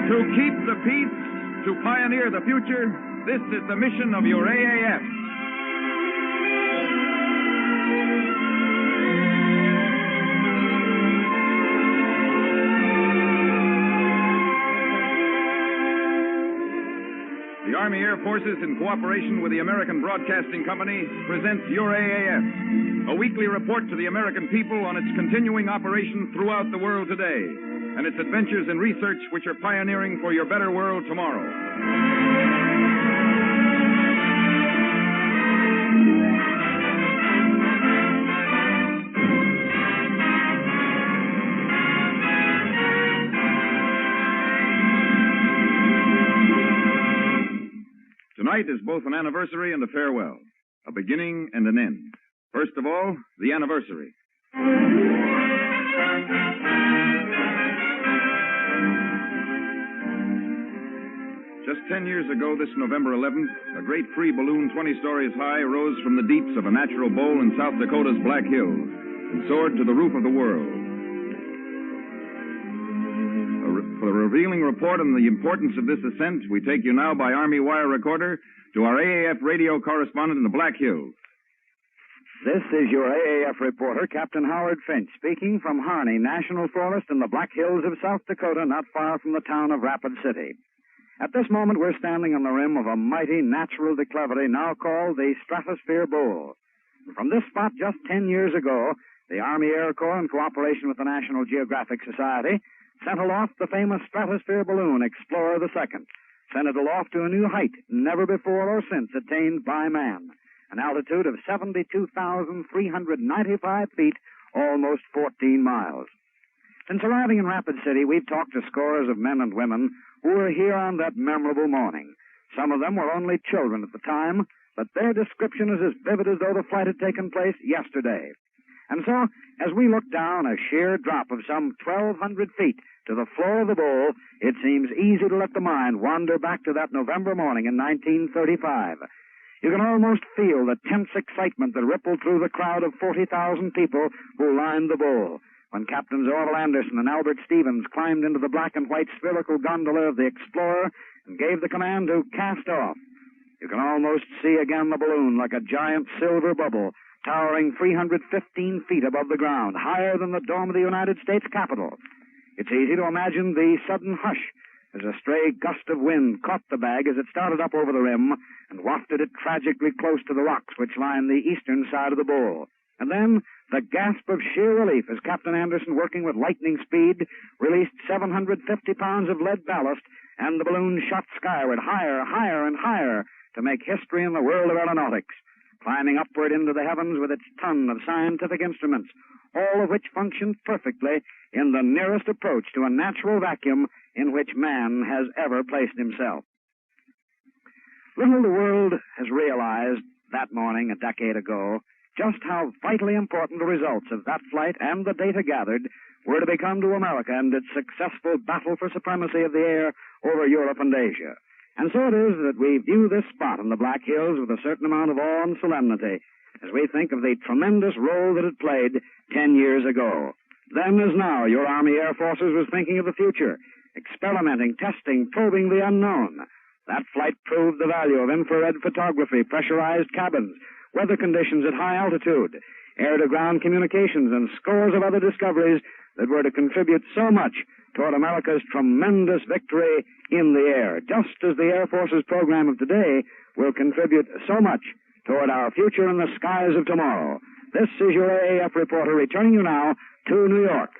To keep the peace, to pioneer the future, this is the mission of your AAF. The Army Air Forces, in cooperation with the American Broadcasting Company, presents Your AAF, a weekly report to the American people on its continuing operations throughout the world today, and its adventures in research which are pioneering for your better world tomorrow. Tonight is both an anniversary and a farewell, a beginning and an end. First of all, the anniversary. Just 10 years ago, this November 11th, a great free balloon 20 stories high rose from the deeps of a natural bowl in South Dakota's Black Hills and soared to the roof of the world. For a revealing report on the importance of this ascent, we take you now by Army wire recorder to our AAF radio correspondent in the Black Hills. This is your AAF reporter, Captain Howard Finch, speaking from Harney National Forest in the Black Hills of South Dakota, not far from the town of Rapid City. At this moment, we're standing on the rim of a mighty natural declivity now called the Stratosphere Bowl. From this spot just 10 years ago, the Army Air Corps, in cooperation with the National Geographic Society, sent aloft the famous stratosphere balloon, Explorer II, sent it aloft to a new height never before or since attained by man, an altitude of 72,395 feet, almost 14 miles. Since arriving in Rapid City, we've talked to scores of men and women who were here on that memorable morning. Some of them were only children at the time, but their description is as vivid as though the flight had taken place yesterday. And so, as we look down a sheer drop of some 1,200 feet to the floor of the bowl, it seems easy to let the mind wander back to that November morning in 1935. You can almost feel the tense excitement that rippled through the crowd of 40,000 people who lined the bowl when Captains Orville Anderson and Albert Stevens climbed into the black and white spherical gondola of the Explorer and gave the command to cast off. You can almost see again the balloon like a giant silver bubble, towering 315 feet above the ground, higher than the dome of the United States Capitol. It's easy to imagine the sudden hush as a stray gust of wind caught the bag as it started up over the rim and wafted it tragically close to the rocks which line the eastern side of the bowl. And then the gasp of sheer relief as Captain Anderson, working with lightning speed, released 750 pounds of lead ballast, and the balloon shot skyward, higher, higher, and higher, to make history in the world of aeronautics, climbing upward into the heavens with its ton of scientific instruments, all of which functioned perfectly in the nearest approach to a natural vacuum in which man has ever placed himself. Little the world has realized that morning a decade ago just how vitally important the results of that flight and the data gathered were to become to America and its successful battle for supremacy of the air over Europe and Asia. And so it is that we view this spot in the Black Hills with a certain amount of awe and solemnity as we think of the tremendous role that it played 10 years ago. Then as now, your Army Air Forces was thinking of the future, experimenting, testing, probing the unknown. That flight proved the value of infrared photography, pressurized cabins, weather conditions at high altitude, air-to-ground communications, and scores of other discoveries that were to contribute so much toward America's tremendous victory in the air, just as the Air Force's program of today will contribute so much toward our future in the skies of tomorrow. This is your AAF reporter returning you now to New York.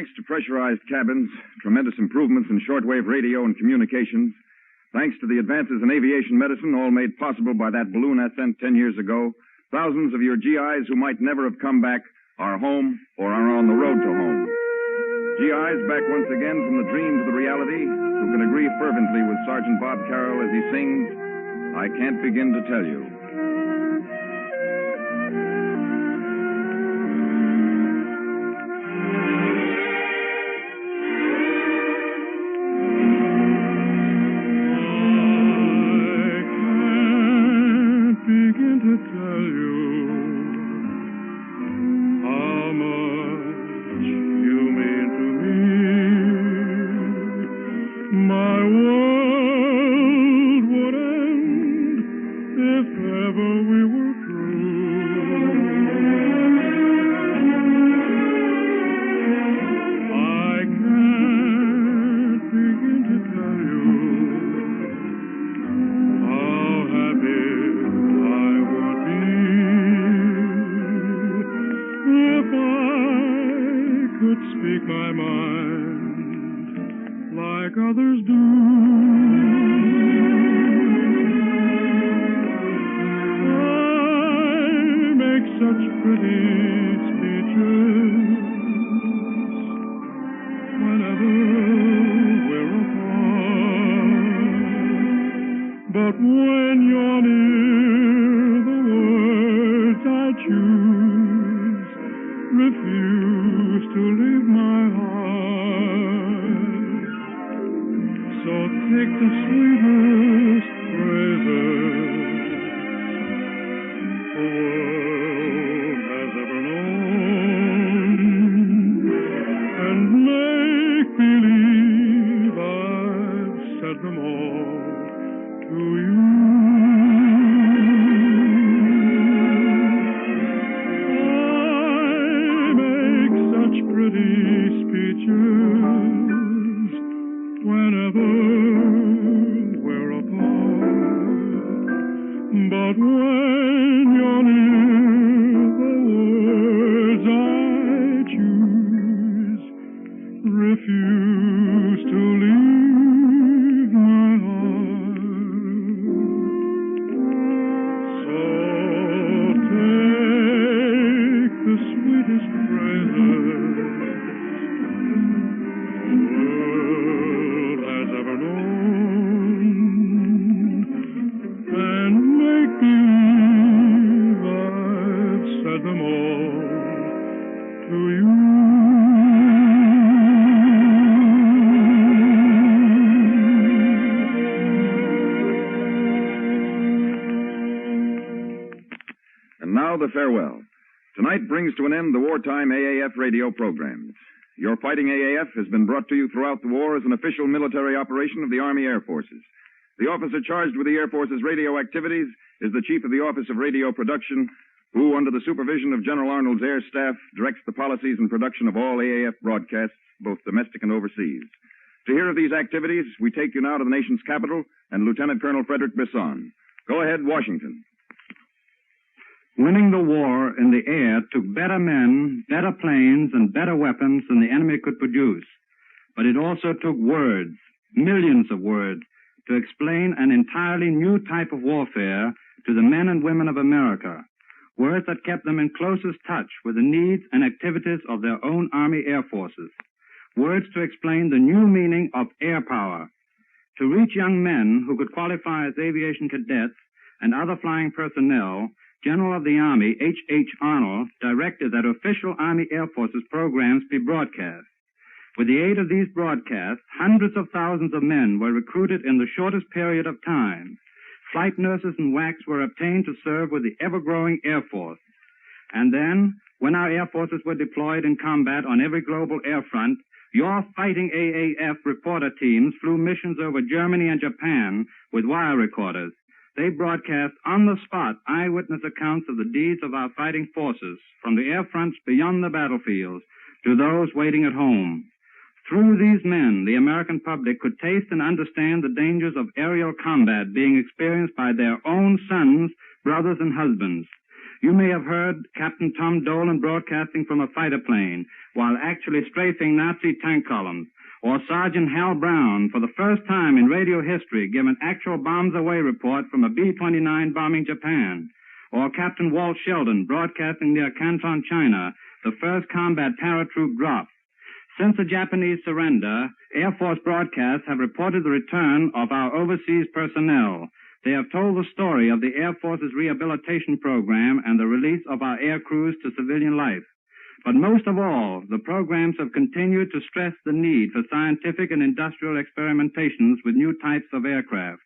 Thanks to pressurized cabins, tremendous improvements in shortwave radio and communications, thanks to the advances in aviation medicine, all made possible by that balloon ascent 10 years ago, thousands of your GIs who might never have come back are home or are on the road to home. GIs back once again from the dream to the reality, who can agree fervently with Sergeant Bob Carroll as he sings, I Can't Begin to Tell You. speak my mind like others do. I make such pretty speeches whenever we're apart. But when you're near, the words I choose refuse to leave my heart. So take the sweetest praises the world has ever known, and make believe I've said them all to you. Pretty speeches whenever we're apart. But when you're near, the words I choose refuse to leave my heart. So take the sweetest praises the farewell. Tonight brings to an end the wartime AAF radio programs. Your Fighting AAF has been brought to you throughout the war as an official military operation of the Army Air Forces. The officer charged with the Air Force's radio activities is the Chief of the Office of Radio Production, who, under the supervision of General Arnold's Air Staff, directs the policies and production of all AAF broadcasts, both domestic and overseas. To hear of these activities, we take you now to the nation's capital and Lieutenant Colonel Frederick Bisson. Go ahead, Washington. Winning the war in the air took better men, better planes, and better weapons than the enemy could produce. But it also took words, millions of words, to explain an entirely new type of warfare to the men and women of America, words that kept them in closest touch with the needs and activities of their own Army Air Forces, words to explain the new meaning of air power. To reach young men who could qualify as aviation cadets and other flying personnel, General of the Army H.H. Arnold directed that official Army Air Forces programs be broadcast. With the aid of these broadcasts, hundreds of thousands of men were recruited in the shortest period of time. Flight nurses and WACs were obtained to serve with the ever-growing Air Force. And then, when our Air Forces were deployed in combat on every global air front, your Fighting AAF reporter teams flew missions over Germany and Japan with wire recorders. They broadcast on the spot eyewitness accounts of the deeds of our fighting forces from the air fronts beyond the battlefields to those waiting at home. Through these men, the American public could taste and understand the dangers of aerial combat being experienced by their own sons, brothers, and husbands. You may have heard Captain Tom Dolan broadcasting from a fighter plane while actually strafing Nazi tank columns, or Sergeant Hal Brown, for the first time in radio history, give an actual bombs away report from a B-29 bombing Japan, or Captain Walt Sheldon broadcasting near Canton, China, the first combat paratroop drop. Since the Japanese surrender, Air Force broadcasts have reported the return of our overseas personnel. They have told the story of the Air Force's rehabilitation program and the release of our air crews to civilian life. But most of all, the programs have continued to stress the need for scientific and industrial experimentations with new types of aircraft.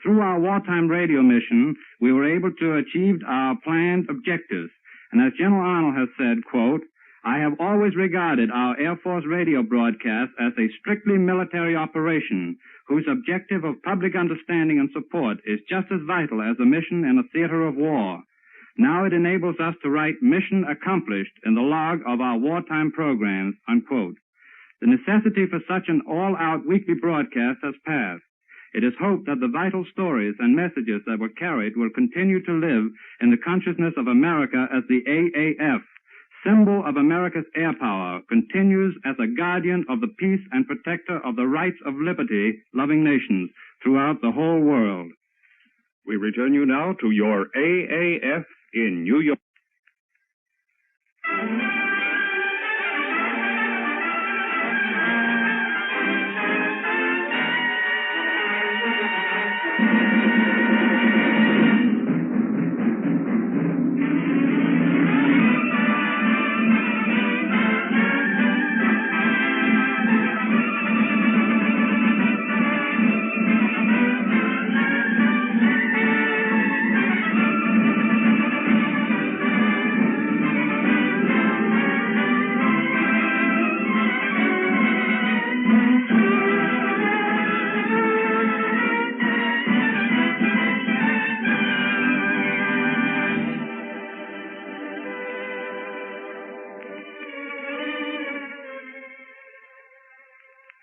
Through our wartime radio mission, we were able to achieve our planned objectives. And as General Arnold has said, quote, I have always regarded our Air Force radio broadcast as a strictly military operation whose objective of public understanding and support is just as vital as a mission in a theater of war. Now it enables us to write mission accomplished in the log of our wartime programs, unquote. The necessity for such an all-out weekly broadcast has passed. It is hoped that the vital stories and messages that were carried will continue to live in the consciousness of America as the AAF, symbol of America's air power, continues as a guardian of the peace and protector of the rights of liberty-loving nations throughout the whole world. We return you now to your AAF in New York.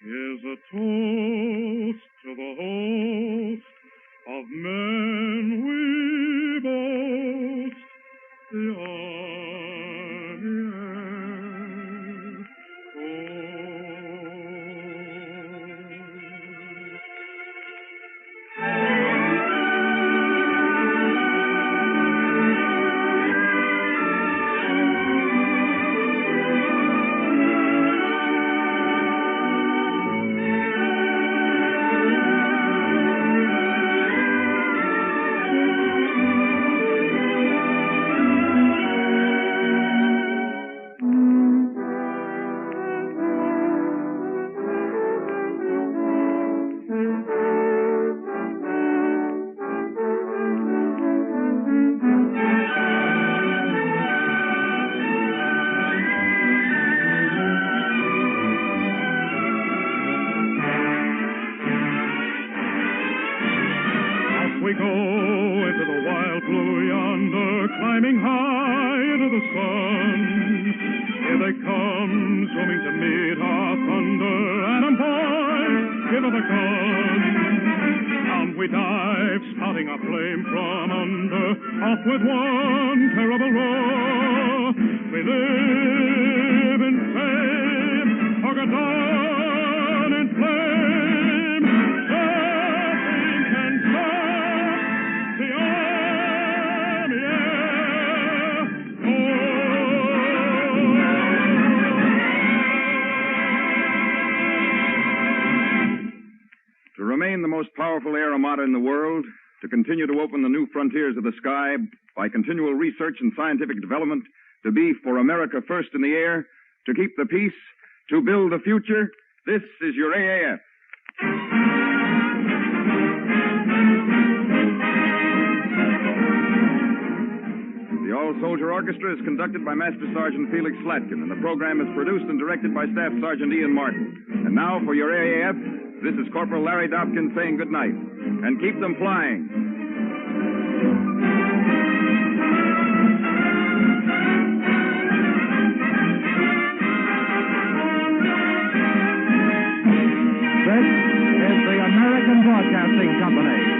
Here's a toast to the host of men we boast, the Army Air we go into the wild blue yonder, climbing high into the sun. Here they come, swimming to meet our thunder. Atom boys, give her the gun. Down we dive, spouting our flame from under, off with one terrible roar. We live in fame, Argonne in flame. Nothing can stop the Army Air To remain the most powerful air armada in the world, to continue to open the new frontiers of the sky by continual research and scientific development, to be for America first in the air, to keep the peace, to build the future, this is your AAF. The All-Soldier Orchestra is conducted by Master Sergeant Felix Slatkin, and the program is produced and directed by Staff Sergeant Ian Martin. And now, for your AAF, this is Corporal Larry Dobkin saying good night. And keep them flying. This is the American Broadcasting Company.